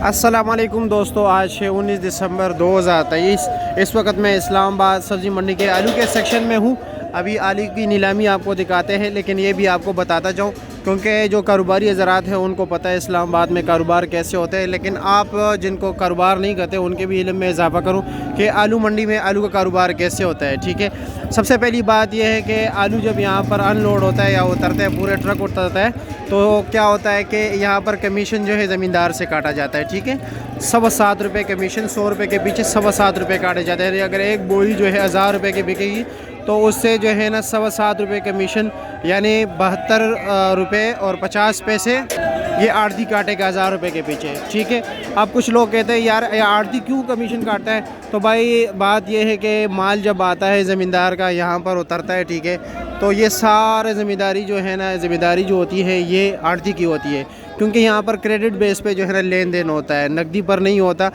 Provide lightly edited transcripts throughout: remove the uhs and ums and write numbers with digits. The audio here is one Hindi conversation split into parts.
अस्सलामुअलैकुम दोस्तों, आज है 19 दिसंबर 2023। इस वक्त मैं इस्लामाबाद सब्ज़ी मंडी के आलू के सेक्शन में हूँ। अभी आलू की नीलामी आपको दिखाते हैं, लेकिन ये भी आपको बताता जाऊँ क्योंकि जो कारोबारी हज़रात हैं उनको पता है इस्लामाबाद में कारोबार कैसे होते हैं, लेकिन आप जिनको कारोबार नहीं करते उनके भी इल्म में इजाफ़ा करूँ कि आलू मंडी में आलू का कारोबार कैसे होता है। ठीक है, सबसे पहली बात यह है कि आलू जब यहाँ पर अनलोड होता है या उतरता है, पूरे ट्रक उतरता है, तो क्या होता है कि यहाँ पर कमीशन जो है ज़मींदार से काटा जाता है। ठीक है, 7.25 रुपये कमीशन, 100 रुपये के पीछे 7.25 रुपये काटे जाते हैं। अगर एक बोरी जो है 1000 रुपये की बिकेगी तो उससे जो है ना 7.25 रुपये कमीशन, यानी 72 रुपये और 50 पैसे ये आड़ती काटेगा 1000 रुपये के पीछे। ठीक है, अब कुछ लोग कहते हैं यार आड़ती क्यों कमीशन काटता है, तो भाई बात यह है कि माल जब आता है ज़मींदार का यहाँ पर उतरता है, ठीक है, तो ये सारे ज़िम्मेदारी जो है ना, ज़िम्मेदारी जो होती है ये आड़ती की होती है, क्योंकि यहाँ पर क्रेडिट बेस पे जो है ना लेन देन होता है, नकदी पर नहीं होता।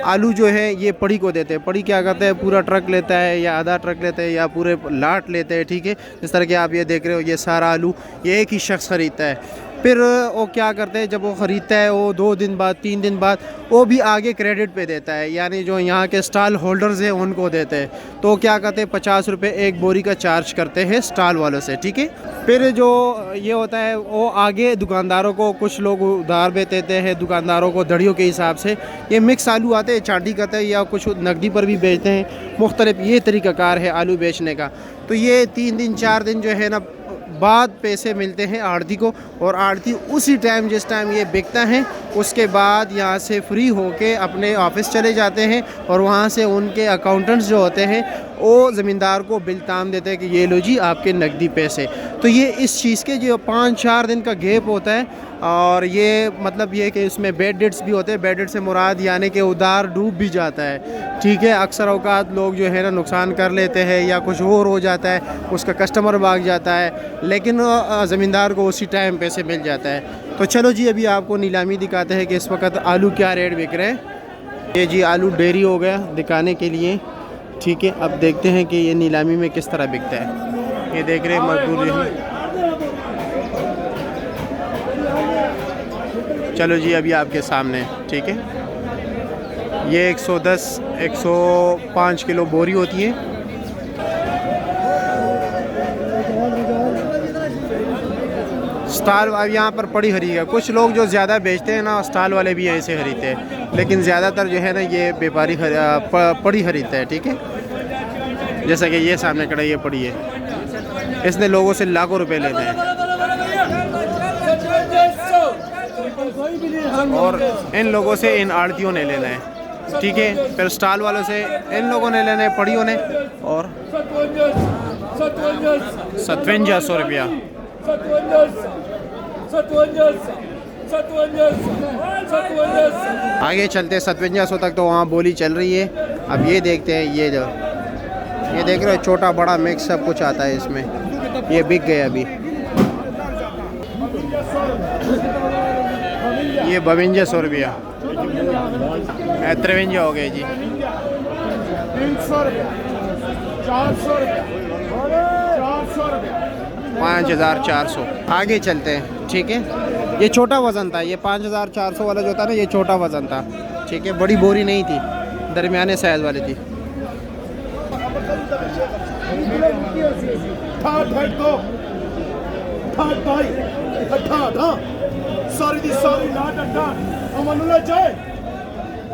आलू जो है ये पड़ी को देते हैं, पड़ी क्या करते हैं, पूरा ट्रक लेता है या आधा ट्रक लेते हैं या पूरे लाट लेते हैं। ठीक है, जिस तरह के आप ये देख रहे हो, ये सारा आलू ये एक ही शख्स ख़रीदता है। फिर वो क्या करते हैं, जब वो ख़रीदता है वो 2 दिन बाद 3 दिन बाद वो भी आगे क्रेडिट पे देता है, यानी जो यहाँ के स्टॉल होल्डर्स हैं उनको देते हैं। तो क्या करते हैं, 50 रुपये एक बोरी का चार्ज करते हैं स्टॉल वालों से। ठीक है, फिर जो ये होता है वो आगे दुकानदारों को, कुछ लोग उधार भी देते हैं दुकानदारों को दड़ियों के हिसाब से। ये मिक्स आलू आते हैं, चांदी करते हैं या कुछ नकदी पर भी बेचते हैं, मुख्तलिफ ये तरीक़ाकार है आलू बेचने का। तो ये 3 दिन 4 दिन जो है ना बाद पैसे मिलते हैं आड़ती को, और आड़ती उसी टाइम जिस टाइम ये बिकता है उसके बाद यहाँ से फ्री होके अपने ऑफिस चले जाते हैं, और वहाँ से उनके अकाउंटेंट्स जो होते हैं वो ज़मींदार को बिल ताम देते हैं कि ये लो जी आपके नकदी पैसे। तो ये इस चीज़ के जो 5-4 दिन का गैप होता है, और ये मतलब ये कि इसमें बेड डेट्स भी होते हैं। बेड डेट से मुराद यानी कि उधार डूब भी जाता है। ठीक है, अक्सर औकात लोग जो है ना नुकसान कर लेते हैं या कुछ और हो जाता है, उसका कस्टमर भाग जाता है, लेकिन ज़मींदार को उसी टाइम पैसे मिल जाता है। तो चलो जी, अभी आपको नीलामी दिखाते हैं कि इस वक्त आलू क्या रेट बिक रहे हैं। ये जी आलू डेयरी हो गया दिखाने के लिए। ठीक है, अब देखते हैं कि ये नीलामी में किस तरह बिकता है। ये देख रहे हैं मजदूर। चलो जी, अभी आपके सामने। ठीक है, ये 110-105 किलो बोरी होती है। स्टॉल अब यहाँ पर पड़ी खरीद है। कुछ लोग जो ज़्यादा बेचते हैं ना, स्टॉल वाले भी ऐसे खरीदते हैं, लेकिन ज़्यादातर जो है ना ये व्यापारी पड़ी खरीदता है। ठीक है, जैसा कि ये सामने खड़ा ये पड़ी है, इसने लोगों से लाखों रुपए लेते हैं, और इन लोगों से इन आड़तियों ने लेना है। ठीक है, फिर स्टॉल वालों से इन लोगों ने लेना है, पड़ियों ने, और 5700 रुपया। आगे चलते 5700 तक तो वहाँ बोली चल रही है। अब ये देखते हैं, ये देख रहे हो छोटा बड़ा मिक्स सब कुछ आता है इसमें। ये बिक गए अभी। ये 5200 रुपया, 53 हो गए जी। 5400। आगे चलते हैं। ठीक है, ये छोटा वज़न था, ये 5400 वाला जो था ना, ये छोटा वज़न था। ठीक है, बड़ी बोरी नहीं थी, दरमियाने साइज़ वाली थी।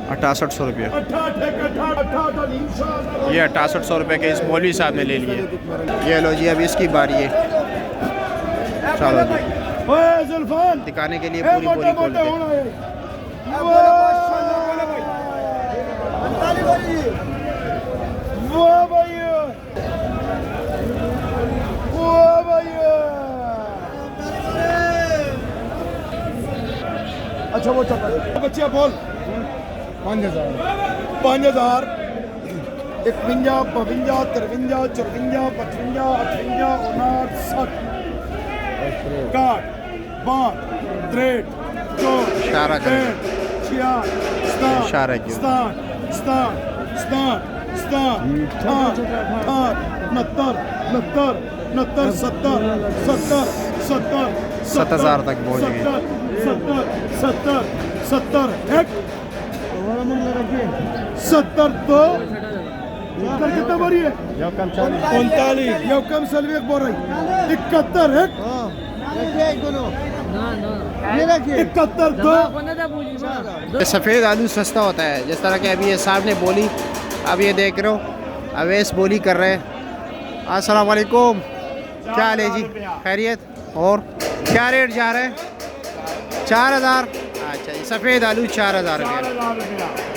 ₹6800 रुपये। ये 6800 रुपये के इस मौलवी साहब ने ले लिए। ये लो जी, अब इसकी बारी है। चलो जी, दिखाने के लिए पूरी बोरी खोलते हैं। अच्छा वो बच्चे बोल 5000 51 52 53 54 55 58 59 60 62 इशारा करें, इशारा क्यों? 70,000 तक पहुँच गए। 70 एक 70 दो इधर कितना बोरी है 45 यो कम सलवे एक बोर है 71 एक 71 दो ये सफ़ेद आलू सस्ता होता है, जिस तरह के अभी ये साहब ने बोली, अब ये देख रहे हो अवैस बोली कर रहे हैं। अस्सलाम वालेकुम, क्या हाल है जी, खैरियत? और क्या रेट जा रहा है? 4000। अच्छा, ये सफ़ेद आलू 4000 रुपये।